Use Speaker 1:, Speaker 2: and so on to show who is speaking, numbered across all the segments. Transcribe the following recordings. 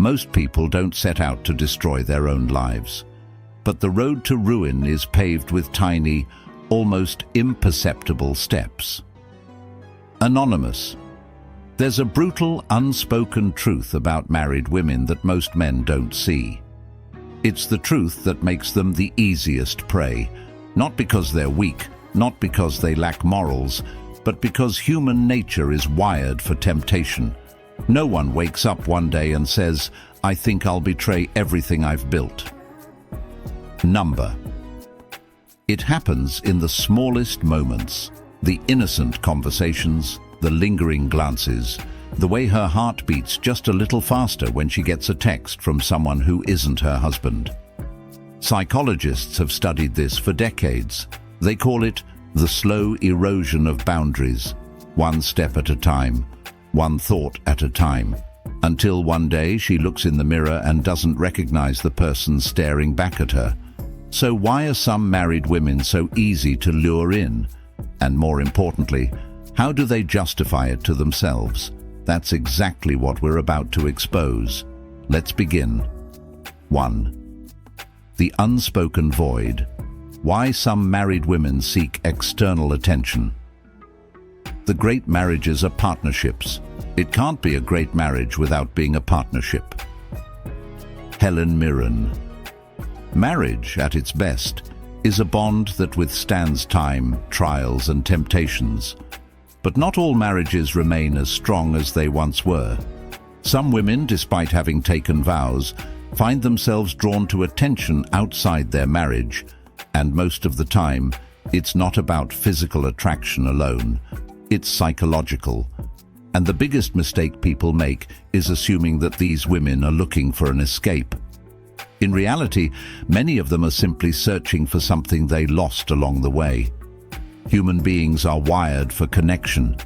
Speaker 1: Most people don't set out to destroy their own lives. But the road to ruin is paved with tiny, almost imperceptible steps. Anonymous. There's a brutal, unspoken truth about married women that most men don't see. It's the truth that makes them the easiest prey, not because they're weak, not because they lack morals, but because human nature is wired for temptation. No one wakes up one day and says, "I think I'll betray everything I've built." Number. It happens in the smallest moments, the innocent conversations, the lingering glances, the way her heart beats just a little faster when she gets a text from someone who isn't her husband. Psychologists have studied this for decades. They call it the slow erosion of boundaries, one step at a time, one thought at a time, until one day she looks in the mirror and doesn't recognize the person staring back at her. So why are some married women so easy to lure in? And more importantly, how do they justify it to themselves? That's exactly what we're about to expose. Let's begin. 1. The unspoken void. Why some married women seek external attention. The great marriages are partnerships. It can't be a great marriage without being a partnership. Helen Mirren. Marriage, at its best, is a bond that withstands time, trials, and temptations. But not all marriages remain as strong as they once were. Some women, despite having taken vows, find themselves drawn to attention outside their marriage, and most of the time, it's not about physical attraction alone. It's psychological. And the biggest mistake people make is assuming that these women are looking for an escape. In reality, many of them are simply searching for something they lost along the way. Human beings are wired for connection.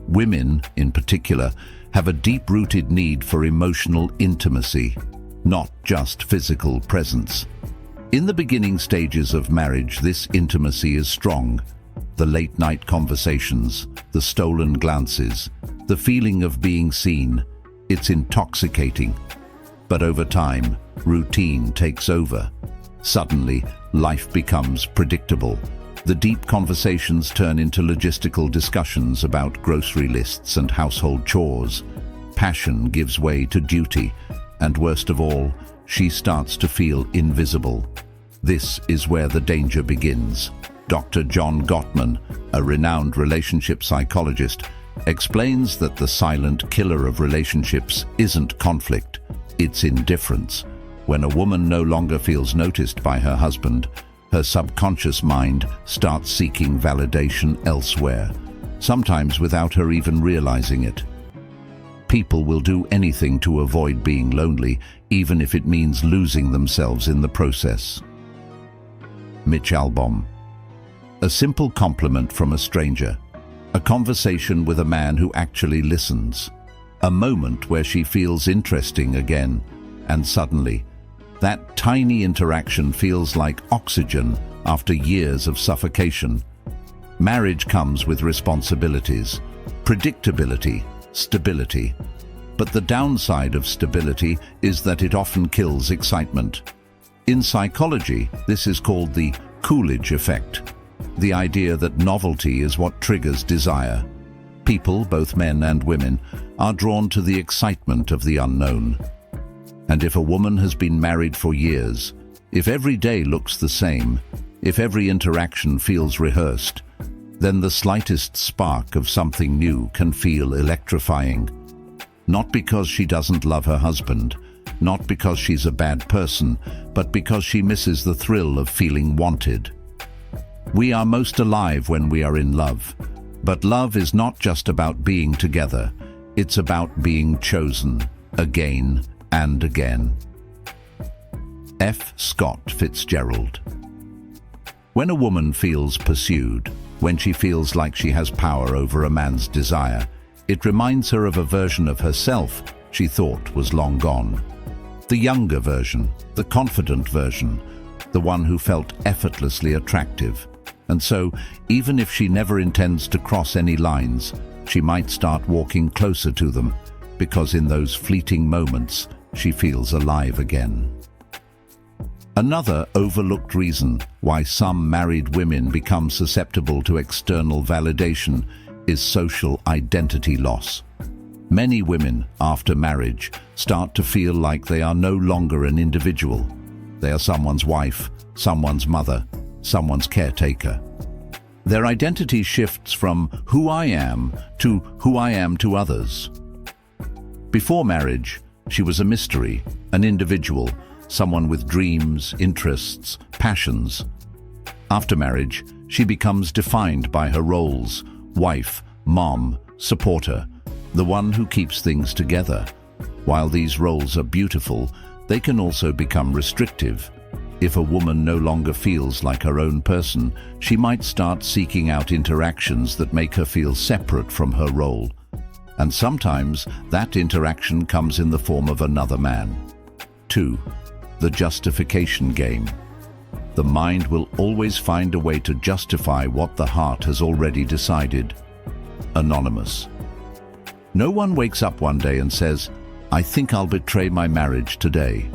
Speaker 1: Women, in particular, have a deep-rooted need for emotional intimacy, not just physical presence. In the beginning stages of marriage, this intimacy is strong. The late-night conversations, the stolen glances, the feeling of being seen, it's intoxicating. But over time, routine takes over. Suddenly, life becomes predictable. The deep conversations turn into logistical discussions about grocery lists and household chores. Passion gives way to duty, and worst of all, she starts to feel invisible. This is where the danger begins. Dr. John Gottman, a renowned relationship psychologist, explains that the silent killer of relationships isn't conflict, it's indifference. When a woman no longer feels noticed by her husband, her subconscious mind starts seeking validation elsewhere, sometimes without her even realizing it. People will do anything to avoid being lonely, even if it means losing themselves in the process. Mitch Albom. A simple compliment from a stranger. A conversation with a man who actually listens. A moment where she feels interesting again, and suddenly, that tiny interaction feels like oxygen after years of suffocation. Marriage comes with responsibilities, predictability, stability. But the downside of stability is that it often kills excitement. In psychology, this is called the Coolidge effect, the idea that novelty is what triggers desire. People, both men and women, are drawn to the excitement of the unknown. And if a woman has been married for years, if every day looks the same, if every interaction feels rehearsed, then the slightest spark of something new can feel electrifying. Not because she doesn't love her husband, not because she's a bad person, but because she misses the thrill of feeling wanted. We are most alive when we are in love, but love is not just about being together, it's about being chosen, again and again. F. Scott Fitzgerald. When a woman feels pursued, when she feels like she has power over a man's desire, it reminds her of a version of herself she thought was long gone. The younger version, the confident version, the one who felt effortlessly attractive. And so, even if she never intends to cross any lines, she might start walking closer to them, because in those fleeting moments, she feels alive again. Another overlooked reason why some married women become susceptible to external validation is social identity loss. Many women, after marriage, start to feel like they are no longer an individual. They are someone's wife, someone's mother, someone's caretaker. Their identity shifts from who I am to who I am to others. Before marriage, she was a mystery, an individual, someone with dreams, interests, passions. After marriage, she becomes defined by her roles: wife, mom, supporter, the one who keeps things together. While these roles are beautiful, they can also become restrictive. If a woman no longer feels like her own person, she might start seeking out interactions that make her feel separate from her role. And sometimes that interaction comes in the form of another man. 2. The justification game. The mind will always find a way to justify what the heart has already decided. Anonymous. No one wakes up one day and says, "I think I'll betray my marriage today."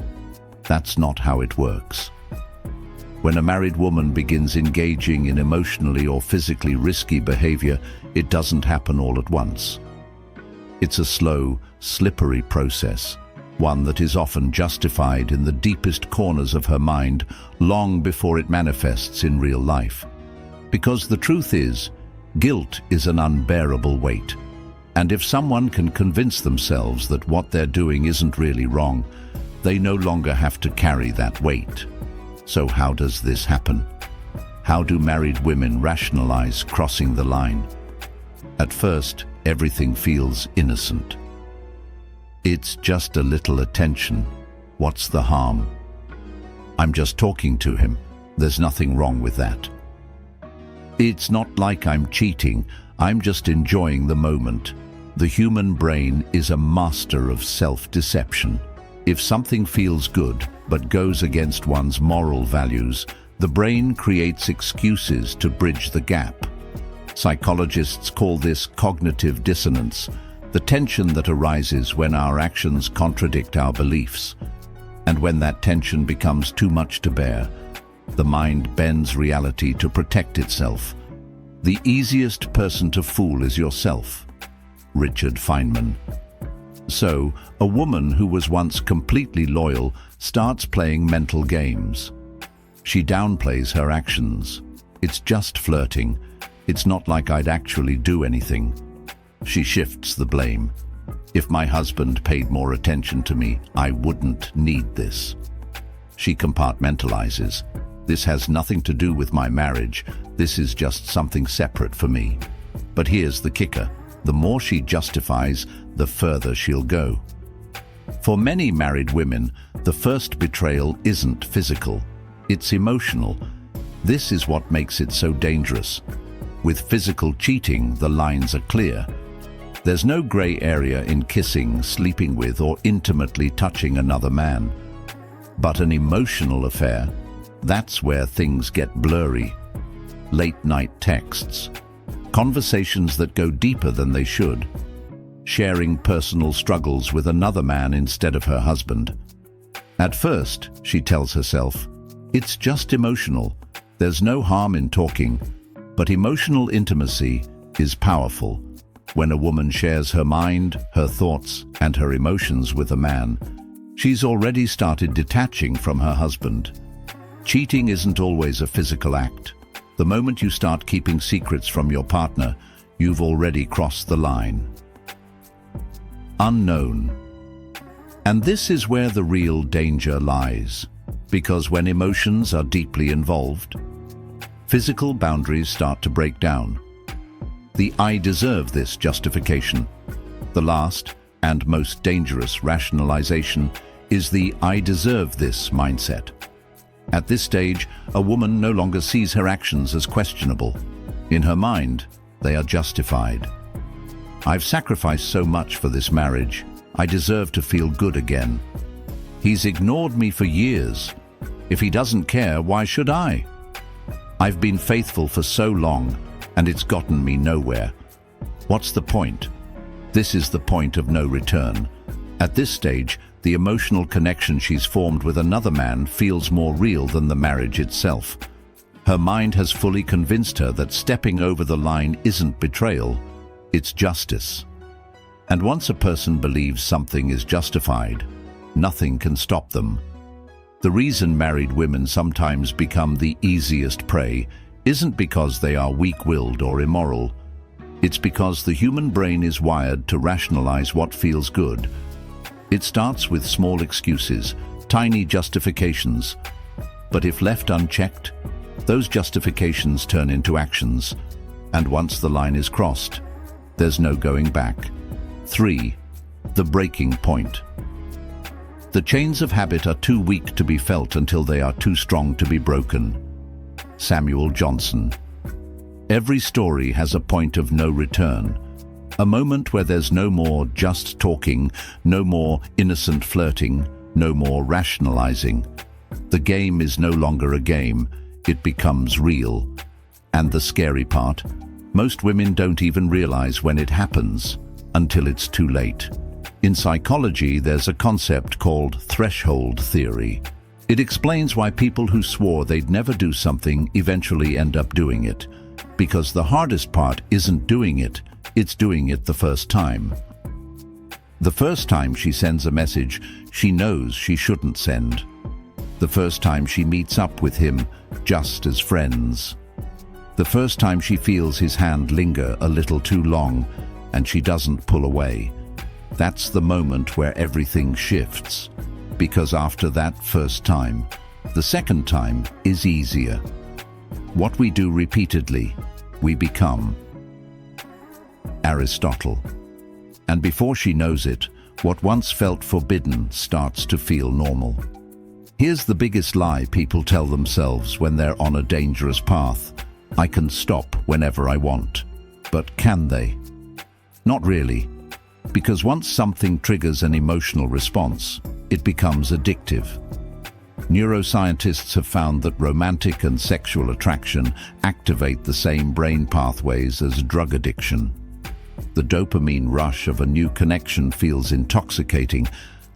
Speaker 1: That's not how it works. When a married woman begins engaging in emotionally or physically risky behavior, it doesn't happen all at once. It's a slow, slippery process, one that is often justified in the deepest corners of her mind long before it manifests in real life. Because the truth is, guilt is an unbearable weight. And if someone can convince themselves that what they're doing isn't really wrong, they no longer have to carry that weight. So how does this happen? How do married women rationalize crossing the line? At first, everything feels innocent. It's just a little attention. What's the harm? I'm just talking to him. There's nothing wrong with that. It's not like I'm cheating. I'm just enjoying the moment. The human brain is a master of self-deception. If something feels good but goes against one's moral values, the brain creates excuses to bridge the gap. Psychologists call this cognitive dissonance, the tension that arises when our actions contradict our beliefs. And when that tension becomes too much to bear, the mind bends reality to protect itself. The easiest person to fool is yourself. Richard Feynman. So, a woman who was once completely loyal starts playing mental games. She downplays her actions. It's just flirting. It's not like I'd actually do anything. She shifts the blame. If my husband paid more attention to me, I wouldn't need this. She compartmentalizes. This has nothing to do with my marriage. This is just something separate for me. But here's the kicker. The more she justifies, the further she'll go. For many married women, the first betrayal isn't physical. It's emotional. This is what makes it so dangerous. With physical cheating, the lines are clear. There's no gray area in kissing, sleeping with, or intimately touching another man. But an emotional affair, that's where things get blurry. Late-night texts, conversations that go deeper than they should, sharing personal struggles with another man instead of her husband. At first, she tells herself, it's just emotional. There's no harm in talking. But emotional intimacy is powerful. When a woman shares her mind, her thoughts, and her emotions with a man, she's already started detaching from her husband. Cheating isn't always a physical act. The moment you start keeping secrets from your partner, you've already crossed the line. Unknown. And this is where the real danger lies. Because when emotions are deeply involved, physical boundaries start to break down. The "I deserve this" justification. The last and most dangerous rationalization is the "I deserve this" mindset. At this stage, a woman no longer sees her actions as questionable. In her mind, they are justified. I've sacrificed so much for this marriage. I deserve to feel good again. He's ignored me for years. If he doesn't care, why should I? I've been faithful for so long, and it's gotten me nowhere. What's the point? This is the point of no return. At this stage, The emotional connection she's formed with another man feels more real than the marriage itself. Her mind has fully convinced her that stepping over the line isn't betrayal, it's justice. And once a person believes something is justified, nothing can stop them. The reason married women sometimes become the easiest prey isn't because they are weak-willed or immoral. It's because the human brain is wired to rationalize what feels good. It starts with small excuses, tiny justifications. But if left unchecked, those justifications turn into actions. And once the line is crossed, there's no going back. 3. The breaking point. The chains of habit are too weak to be felt until they are too strong to be broken. Samuel Johnson. Every story has a point of no return. A moment where there's no more just talking, no more innocent flirting, no more rationalizing. The game is no longer a game, it becomes real. And the scary part, most women don't even realize when it happens until it's too late. In psychology, there's a concept called threshold theory. It explains why people who swore they'd never do something eventually end up doing it. Because the hardest part isn't doing it, it's doing it the first time. The first time she sends a message she knows she shouldn't send. The first time she meets up with him just as friends. The first time she feels his hand linger a little too long and she doesn't pull away. That's the moment where everything shifts. Because after that first time, the second time is easier. What we do repeatedly, we become. Aristotle. And before she knows it, what once felt forbidden starts to feel normal. Here's the biggest lie people tell themselves when they're on a dangerous path. I can stop whenever I want. But can they? Not really. Because once something triggers an emotional response, it becomes addictive. Neuroscientists have found that romantic and sexual attraction activate the same brain pathways as drug addiction. The dopamine rush of a new connection feels intoxicating,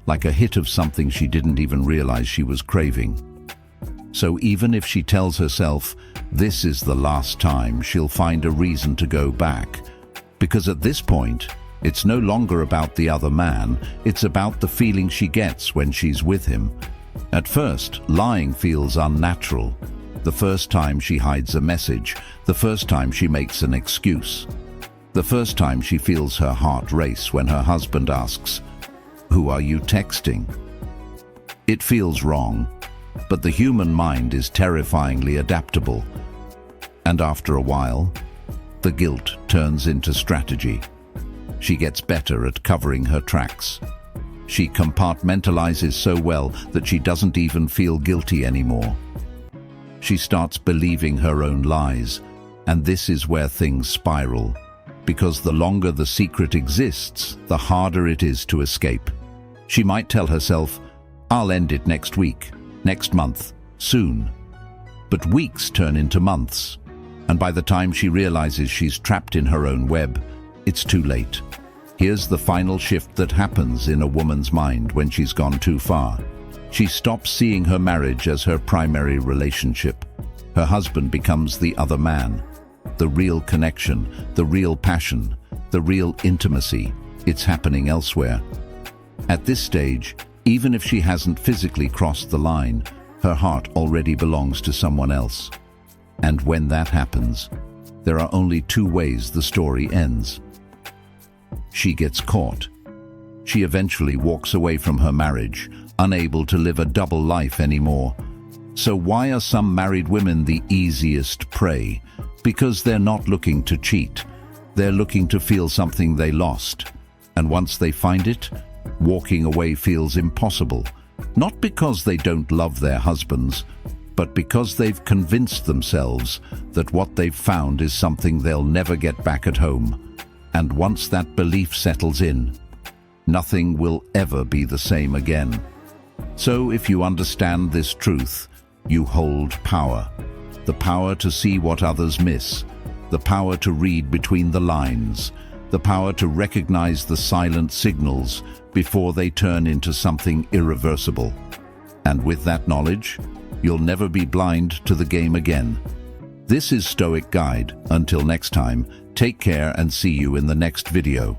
Speaker 1: like a hit of something she didn't even realize she was craving. So even if she tells herself, this is the last time, she'll find a reason to go back. Because at this point, it's no longer about the other man, it's about the feeling she gets when she's with him. At first, lying feels unnatural. The first time she hides a message, the first time she makes an excuse. The first time she feels her heart race when her husband asks, "Who are you texting?" It feels wrong, but the human mind is terrifyingly adaptable. And after a while, the guilt turns into strategy. She gets better at covering her tracks. She compartmentalizes so well that she doesn't even feel guilty anymore. She starts believing her own lies, and this is where things spiral. Because the longer the secret exists, the harder it is to escape. She might tell herself, I'll end it next week, next month, soon. But weeks turn into months, and by the time she realizes she's trapped in her own web, it's too late. Here's the final shift that happens in a woman's mind when she's gone too far. She stops seeing her marriage as her primary relationship. Her husband becomes the other man. The real connection, the real passion, the real intimacy, it's happening elsewhere. At this stage, even if she hasn't physically crossed the line, her heart already belongs to someone else. And when that happens, there are only two ways the story ends. She gets caught. She eventually walks away from her marriage, unable to live a double life anymore. So why are some married women the easiest prey? Because they're not looking to cheat. They're looking to feel something they lost. And once they find it, walking away feels impossible. Not because they don't love their husbands, but because they've convinced themselves that what they've found is something they'll never get back at home. And once that belief settles in, nothing will ever be the same again. So if you understand this truth, you hold power. The power to see what others miss, the power to read between the lines, the power to recognize the silent signals before they turn into something irreversible. And with that knowledge, you'll never be blind to the game again. This is Stoic Guide. Until next time, take care and see you in the next video.